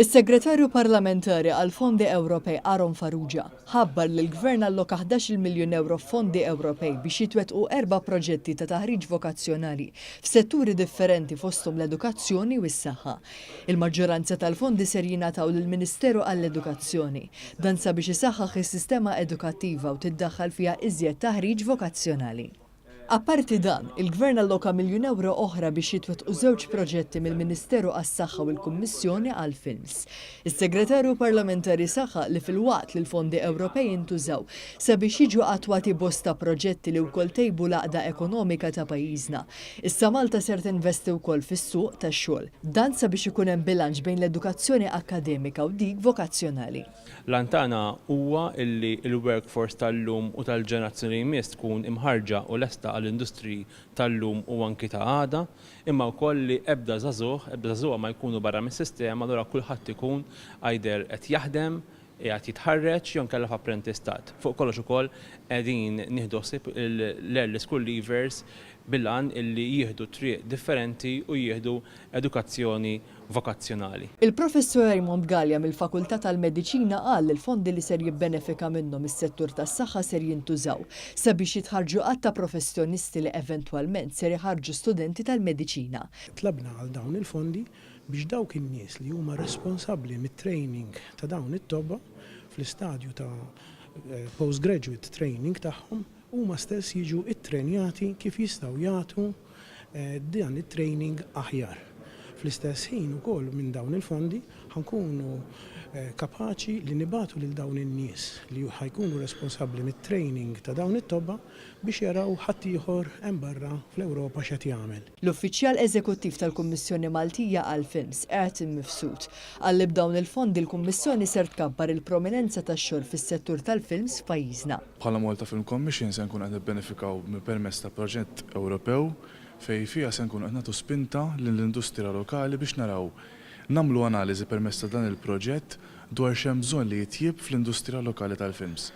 Is-Segretarju Parlamentari għal Fondi Ewropej Aron Farrugia ħabbar li l-Gvern alloka 11 miljun euro fondi Ewropej biex jitwettqu 4 proġetti ta' taħriġ vokazzjonali f'setturi differenti fosthom l-edukazzjoni u s-saħħa. Il-maġġoranza tal-fondi ser jingħataw lill-Ministeru għall-Edukazzjoni, dan sabiex isaħħaħ is-sistema edukattiva u tiddaħħal fiha iżjed taħriġ vokazzjonali. Apparti dan, il-Gvern alloka miljun euro oħra biex jitwettqu 2 proġetti mill-Ministeru għas-Saħħa u l-Kummissjoni għall-Films. Is-Segretarju Parlamentari saħħa li fil-waqt li l-fondi Ewropej jintużaw sabiex jiġu attwati bosta proġetti li wkoll tejbu l-għaqda ekonomika ta' pajjiżna. Issa Malta ser tinvesti wkoll fis-suq tax-xogħol. Dan sabiex ikun hemm bilanċ bejn l-edukazzjoni akkademika u dik vokazzjonali. L-antana huwa illi l-workforce tal-lum u tal-ġenerazzjoni jmiss tkun imħarġa u lesta għall-industri tal-lum u anki ta' għada, imma wkoll li ebda żagħżugħ ma jkunu barra mis-sistema, allura kulħadd ikun għajder qed jaħdem, qiegħed jitħarreġ jew nkella f'apprentistat. Fuq kollox ukoll qegħdin nieħdu ħsieb l-early school leavers bil-għan illi jieħdu triq differenti u jieħdu edukazzjoni vokazzjonali. Il-Professur Raymond Gallia mill-Fakultà tal-Mediċina qal li l-fondi li ser jibbenefika minnhom is-settur tas-saħħa ser jintużaw sabiex jitħarġu qatt ta' professjonisti li eventwalment ser iħarġu studenti tal-mediċina. Tlabna għal dawn il-fondi biex dawk in-nies li huma responsabbli mit-training ta' dawn it-tobba fl-istadju ta' postgraduate training tagħhom huma stess jiġu ittrenjati kif jistgħu jagħtu dan it-training aħjar. Fl-istess ħin ukoll minn dawn il-fondi ħankunu kapaċi li nibatu lil dawn in-nies li ħajkunu responsabbli mit-training ta' dawn it-tobba biex jaraw ħadd ieħor hemm barra fl-Ewropa x'qed jagħmel. L-Uffiċjal Eżekuttiv tal-Kummissjoni Maltija għall-Films Qed Mifsud qal li b'dawn il-fondi l-Kummissjoni ser tkabbar il-prominenza tax-xogħol fis-settur tal-films f'pajjiżna. Bħala Malta Film Commission se nkun qed nibbenefikaw permezz ta' proġett Ewropew fejn fiha se nkun qed nagħtu spinta lill-industrija lokali biex naraw nagħmlu analiżi permezz ta' dan il-proġett dwar x'hemm bżonn li jitjieb fl-industrija lokali tal-films.